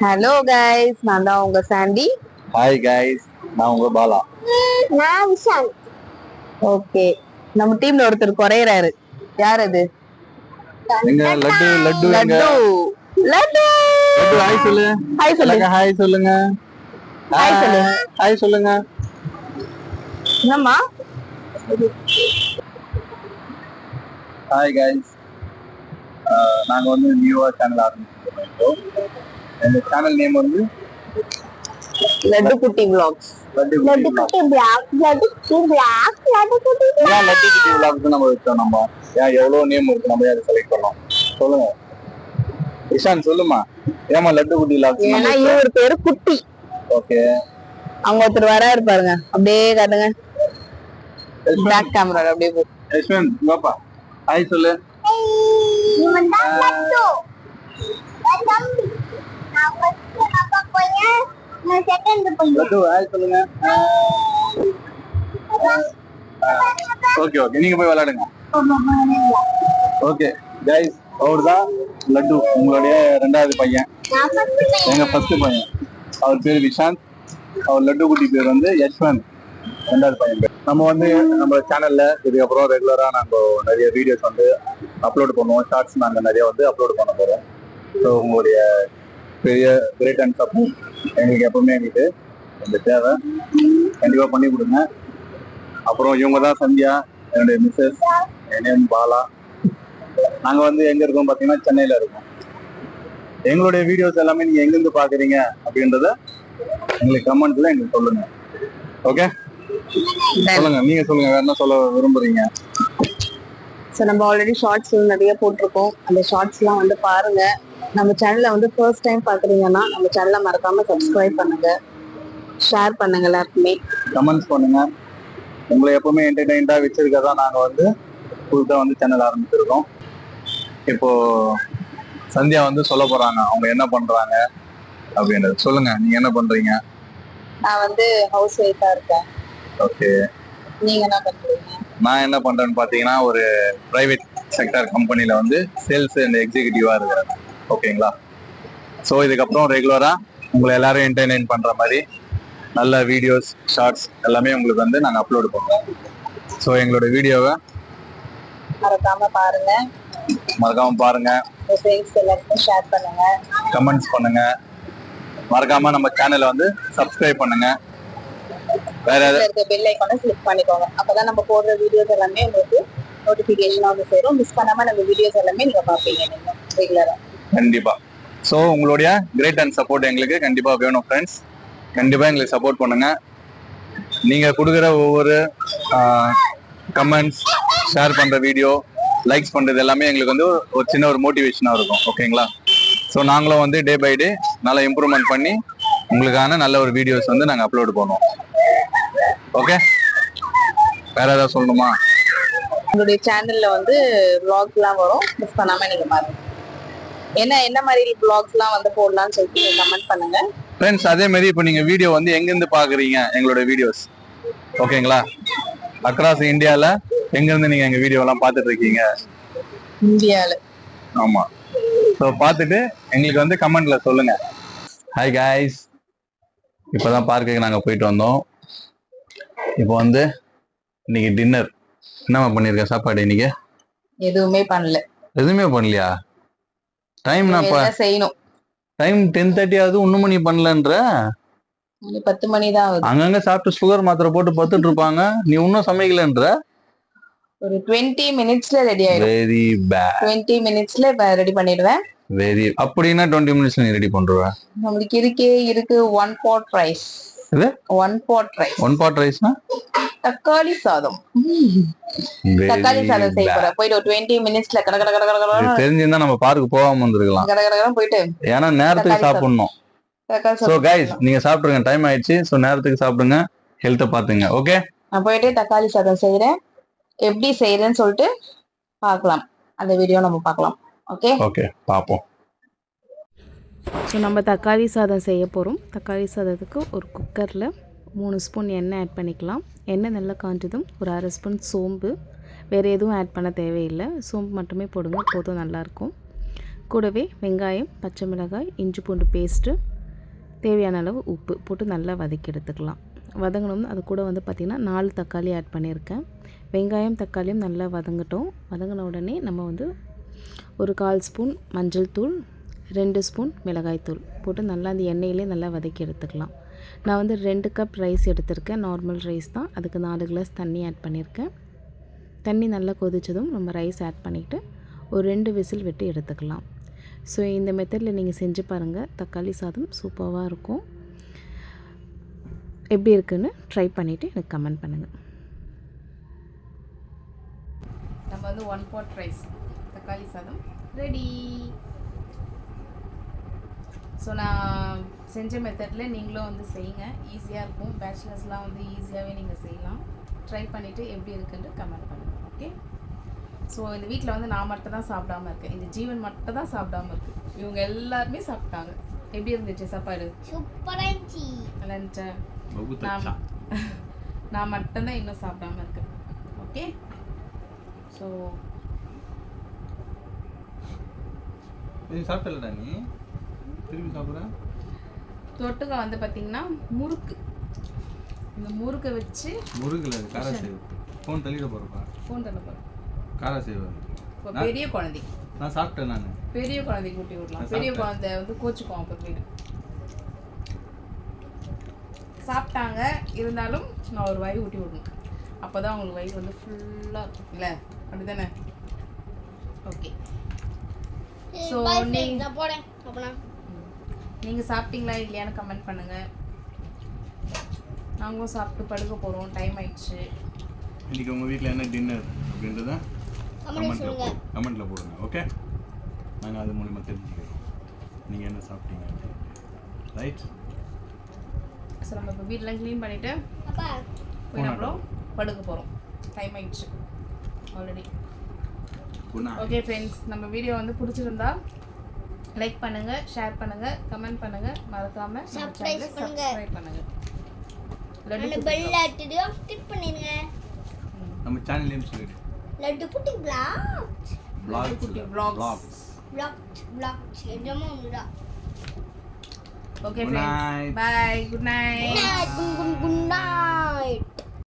Hello guys, நான் தான் உங்க சாண்டி. ஹாய் கைஸ், நான் உங்க பாலா. நான் விஷால். ஓகே, நம்ம டீம்ல ஒருத்தர் குறையறாரு. யார் அது? எங்க லட்டு லட்டு எங்க? லட்டு லட்டு லட்டு ஹாய் சொல்லு. ஹாய் சொல்லுங்க. ஹாய் சொல்லுங்க. ஹாய் சொல்லுங்க. ஹாய் சொல்லுங்க. என்னம்மா? ஹாய் கைஸ், நாங்க வந்து நியூவா சேனல் ஆரம்பிச்சிருக்கோம். எங்க சேனல் நேம் வந்து லட்டு குட்டி vlogs. லட்டு லட்டு குட்டி குட்டி பிளாக், லட்டு குட்டி பிளாக், லட்டு குட்டி vlog. ஏன் லட்டு குட்டி vlogs நம்ம வச்சோம்? நம்ம ஏன் எவ்வளவு நேம் இருக்கு, நம்ம அதை செலக்ட் பண்ணோம்? சொல்லுங்க இஷான், சொல்லுமா ஏமா லட்டு குட்டி vlogs? ஏன்னா இவர் பேரு குட்டி. ஓகே, அவங்க ஒருத்தர் வராரு பாருங்க, அப்படியே காட்டுங்க. பேக் கேமரா அப்படியே போ. யஷ்வன் பாப்பா ஹாய் சொல்லு. இவன் தான் லட்டு. தம்பி நான் ஃபர்ஸ்ட் அப்பா போயேன், நான் செகண்ட் போயேன். லட்டு ஹாய் சொல்லுங்க. ஓகே ஓகே, நீங்க போய் விளையாடுங்க. ஓகே கைஸ், அவர் தான் லட்டு, உங்களுடைய ரெண்டாவது பையன். நான் ஃபர்ஸ்ட் போயேன். எங்க ஃபர்ஸ்ட் பையன். அவர் பேர் விஷாந்த். அவர் லட்டு குட்டி பேர் வந்து யஷ்வந்த், ரெண்டாவது பையன் பேர். நம்ம வந்து நம்ம சேனல்ல இதுக்கப்புறம் ரெகுலரா நாங்க நிறைய வீடியோஸ் வந்து அப்லோட் பண்ணுவோம். ஷார்ட்ஸ் நாங்க நிறைய வந்து அப்லோட் பண்ண போறோம். ஸோ உங்களுடைய பெரிய கிரேட் அண்ட் சப்போர்ட் எங்களுக்கு எப்பவுமே எங்களுக்கு இந்த தேவை. கண்டிப்பா பண்ணி கொடுங்க. அப்புறம் இவங்க தான் சந்தியா, என்னுடைய மிஸ்ஸஸ். என் நேம் பாலா. நாங்க வந்து எங்க இருக்கோம் பாத்தீங்கன்னா சென்னையில இருக்கோம். எங்களுடைய வீடியோஸ் எல்லாமே நீங்க எங்கிருந்து பாக்குறீங்க அப்படின்றத எங்களுக்கு கமெண்ட்ல எங்களுக்கு சொல்லுங்க. ஓகே, சொல்லுங்க, நீங்க சொல்லுங்க, வேற என்ன சொல்ல விரும்புறீங்க? ஸோ நம்ம ஆல்ரெடி ஷார்ட்ஸ் நிறைய போட்டிருக்கோம். அந்த ஷார்ட்ஸ்லாம் வந்து பாருங்க. நம்ம சேனலை வந்து ஃபர்ஸ்ட் டைம் பார்க்குறீங்கன்னா நம்ம சேனலை மறக்காம சப்ஸ்கிரைப் பண்ணுங்க, ஷேர் பண்ணுங்க, எல்லாருக்குமே கமெண்ட்ஸ் பண்ணுங்க. உங்களை எப்பவுமே என்டர்டெயின்டா வச்சிருக்கதான் நாங்க வந்து புதுசா வந்து சேனல் ஆரம்பிச்சிருக்கோம். இப்போ சந்தியா வந்து சொல்ல போறாங்க அவங்க என்ன பண்றாங்க அப்படின்றது. சொல்லுங்க, நீங்க என்ன பண்றீங்க? நான் வந்து ஹவுஸ் ஒய்ஃபா இருக்கேன். ஓகே, நீங்க என்ன பண்றீங்க? நான் என்ன பண்றேன்னு பாத்தீங்கன்னா ஒரு பிரைவேட் செக்டர் கம்பெனில வந்து சேல்ஸ் அண்ட் எக்ஸிகியூட்டிவா இருக்கிறேன். ஓகேங்களா? ஸோ இதுக்கப்புறம் ரெகுலரா உங்களை எல்லாரும் என்டர்டெயின் பண்ற மாதிரி நல்ல வீடியோஸ், ஷார்ட்ஸ் எல்லாமே உங்களுக்கு வந்து நாங்கள் அப்லோட் பண்ணுவோம். ஸோ எங்களோட வீடியோவை மறக்காம பாருங்க, மறக்காம பாருங்க, ஃப்ரெண்ட்ஸ் எல்லாருக்கும் ஷேர் பண்ணுங்க, கமெண்ட்ஸ் பண்ணுங்க. மறக்காம நம்ம சேனலை வந்து சப்ஸ்கிரைப் பண்ணுங்க. வேற இருக்க பெல் ஐகானை கிளிக் பண்ணிக்கோங்க. அப்பதான் நம்ம போடுற வீடியோஸ் எல்லாமே உங்களுக்கு நோட்டிபிகேஷன் வந்து சேரும். மிஸ் பண்ணாம நம்ம வீடியோஸ் எல்லாமே நீங்க பாப்பீங்க நீங்க ரெகுலரா. கண்டிப்பா. ஸோ உங்களுடைய கிரேட் அண்ட் சப்போர்ட் எங்களுக்கு கண்டிப்பா வேணும் ஃப்ரெண்ட்ஸ். கண்டிப்பா எங்களுக்கு சப்போர்ட் பண்ணுங்க. நீங்க கொடுக்குற ஒவ்வொரு கமெண்ட்ஸ், ஷேர் பண்ற வீடியோ, லைக்ஸ் பண்றது எல்லாமே எங்களுக்கு வந்து ஒரு சின்ன ஒரு மோட்டிவேஷனா இருக்கும். ஓகேங்களா? ஸோ நாங்களும் வந்து டே பை டே நல்லா இம்ப்ரூவ்மெண்ட் பண்ணி உங்களுக்கான நல்ல ஒரு வீடியோஸ் வந்து நாங்கள் அப்லோட் பண்ணுவோம். ஓகே, வேற ஏதாவது சொல்லணுமா? உங்களுடைய சேனல்ல வந்து vlogsலாம் வரும், மிஸ் பண்ணாம நீங்க பாருங்க. என்ன மாதிரி vlogsலாம் வந்து போடலாம்னு சொல்லிட்டு கமெண்ட் பண்ணுங்க ஃப்ரெண்ட்ஸ். அதே மாதிரி இப்போ நீங்க வீடியோ வந்து எங்கிருந்து பாக்குறீங்க எங்களோட வீடியோஸ், ஓகேங்களா? அக்ராஸ் இந்தியால எங்க இருந்து நீங்க எங்க வீடியோ எல்லாம் பார்த்துட்டு இருக்கீங்க? இந்தியால. ஆமா. ஸோ பார்த்துட்டு எங்களுக்கு வந்து கமெண்ட்ல சொல்லுங்க. ஹாய் காய்ஸ், இப்போதான் பார்க்குக்கு நாங்கள் போயிட்டு வந்தோம். இப்போ வந்து இன்னைக்கு டின்னர் என்னம்மா பண்ணிருக்கேன்? சாப்பாடு இன்னைக்கு எதுவுமே பண்ணல. எதுவுமே பண்ணலையா? டைம் செய்யணும். டைம் 10:30 ஆகுது, ஒன்னும் மணி பண்ணலன்ற. 10 மணி தான் ஆகுது. அங்கங்க சாப்பிட்டு சுகர் மாத்திரை போட்டு பத்துட்டு இருப்பாங்க, நீ இன்னும் சமைக்கலன்ற. ஒரு 20 மினிட்ஸ்ல ரெடி ஆயிடும். Very bad. 20 மினிட்ஸ்ல ரெடி பண்ணிடுவேன். வெரி, அப்படின்னா 20 மினிட்ஸ்ல நீ ரெடி பண்றவ? நம்மளுக்கு இருக்கு 1 pot ரைஸ். இது 1 pot ரைஸ். 1 pot ரைஸ்னா தக்காளி சாதம். தக்காளி சாதம் செய்ய போறேன். போயிட்டு ஒரு 20 மினிட்ஸ்ல கட கட கட கட தெரிஞ்சிருந்தா நம்ம பார்க்கு போகாம வந்திருக்கலாம். கட கட கட போயிட்டு, ஏன்னா நேரத்துக்கு சாப்பிடணும். சோ கைஸ், நீங்க சாப்பிடுங்க, டைம் ஆயிடுச்சு. சோ நேரத்துக்கு சாப்பிடுங்க, ஹெல்த்தை பாத்துங்க. ஓகே, நான் போயிட்டு தக்காளி சாதம் செய்யறேன். எப்படி செய்யறேன்னு சொல்லிட்டு பார்க்கலாம். அந்த வீடியோ நம்ம பார்க்கலாம். ஓகே ஓகே, பாப்போம். ஸோ நம்ம தக்காளி சாதம் செய்ய போகிறோம். தக்காளி சாதத்துக்கு ஒரு குக்கரில் 3 ஸ்பூன் எண்ணெய் ஆட் பண்ணிக்கலாம். எண்ணெய் நல்லா காஞ்சதும் ஒரு 1/2 ஸ்பூன் சோம்பு, வேறு எதுவும் ஆட் பண்ண தேவையில்லை, சோம்பு மட்டுமே போடுங்க, போதும், நல்லாயிருக்கும். கூடவே வெங்காயம், பச்சை மிளகாய், இஞ்சி பூண்டு பேஸ்ட்டு, தேவையான அளவு உப்பு போட்டு நல்லா வதக்கி எடுத்துக்கலாம். வதங்கணும்னு அது கூட வந்து பார்த்திங்கன்னா 4 தக்காளி ஆட் பண்ணியிருக்கேன். வெங்காயம் தக்காளியும் நல்லா வதங்கட்டும். வதங்கின உடனே நம்ம வந்து ஒரு 1/4 ஸ்பூன் மஞ்சள் தூள், 2 ஸ்பூன் மிளகாய் தூள் போட்டு நல்லா அந்த எண்ணெயிலே நல்லா வதக்கி எடுத்துக்கலாம். நான் வந்து 2 கப் ரைஸ் எடுத்திருக்கேன். நார்மல் ரைஸ் தான். அதுக்கு 4 கிளாஸ் தண்ணி ஆட் பண்ணியிருக்கேன். தண்ணி நல்லா கொதித்ததும் நம்ம ரைஸ் ஆட் பண்ணிவிட்டு ஒரு 2 விசில் விட்டு எடுத்துக்கலாம். ஸோ இந்த மெத்தடில் நீங்கள் செஞ்சு பாருங்கள். தக்காளி சாதம் சூப்பராக இருக்கும். எப்படி இருக்குன்னு ட்ரை பண்ணிவிட்டு எனக்கு கமெண்ட் பண்ணுங்கள். நம்ம வந்து 1 pot ரைஸ் தக்காளி சாதம் ரெடி. ஸோ நான் செஞ்ச மெத்தடில் நீங்களும் வந்து செய்யுங்க. ஈஸியாக இருக்கும். பேச்சுலர்ஸ்லாம் வந்து ஈஸியாகவே நீங்கள் செய்யலாம். ட்ரை பண்ணிவிட்டு எப்படி இருக்குன்ட்டு கமெண்ட் பண்ணுங்கள். ஓகே. ஸோ இந்த வீட்டில் வந்து நான் மட்டும் தான் சாப்பிடாமல் இருக்கேன். இந்த ஜீவன் மட்டும் தான் சாப்பிடாமல் இருக்குது. இவங்க எல்லாருமே சாப்பிட்டாங்க. எப்படி இருந்துச்சு சாப்பாடு? சூப்பரா இருந்துச்சு. நல்லா இருந்துச்சா? நான் மட்டும்தான் இன்னும் சாப்பிடாம இருக்கேன். ஓகே. ஸோ சாப்பிட்டலடா நீ திரும்பி சாப்பிட்ற. தொட்டுக்க வந்து பார்த்தீங்கன்னா முறுக்கு. இந்த முறுக்கை வச்சு முருகில் காரா சேவ் ஃபோன் தள்ளிட போகிறப்பா. ஃபோன் தள்ள போகிறேன். காரா சேவ் இப்போ பெரிய குழந்தை நான் சாப்பிட்டேன். நான் பெரிய குழந்தைக்கு ஊட்டி விடலாம். பெரிய குழந்தை வந்து கோச்சுக்குவோம். அப்போ போயிட்டு சாப்பிட்டாங்க. இருந்தாலும் நான் ஒரு வாய் ஊட்டி விடணும். அப்போ தான் அவங்களுக்கு வயிறு வந்து ஃபுல்லாக இருக்கும் இல்லை? அப்படி தானே? ஓகே. ஸோ நீங்கள் சாப்பிட்டீங்களா இல்லையான்னு கமெண்ட் பண்ணுங்கள். நாங்களும் சாப்பிட்டு படுக்க போகிறோம். டைம் ஆயிடுச்சு. இன்னைக்கு உங்கள் வீட்டில் என்ன டின்னர் அப்படின்றத கமெண்ட்டில் போடுங்க. ஓகே. நாங்கள் அது மூலிமா தெரிஞ்சுக்கிறோம் நீங்கள் என்ன சாப்பிட்டீங்க. ரைட். ஸோ நம்ம இப்போ வீட்டெலாம் க்ளீன் பண்ணிவிட்டு போய் நம்மளும் படுக்க போகிறோம். டைம் ஆயிடுச்சு ஆல்ரெடி. ஓகே ஃப்ரெண்ட்ஸ், நம்ம வீடியோ வந்து பிடிச்சிருந்தா லைக் பண்ணுங்கள், ஷேர் பண்ணுங்கள், கமெண்ட் பண்ணுங்கள். மறக்காமல் சப்ஸ்கிரைப் பண்ணுங்கள். பெல் ஐட்டடியோ கிளிக் பண்ணிடுங்க. நம்ம சேனல் நேம் சொல்லிடு. லட்டு குட்டி vlogs. vlogs என்னமோ ஒண்ணுடா. Okay friends, bye. Good night. Good night.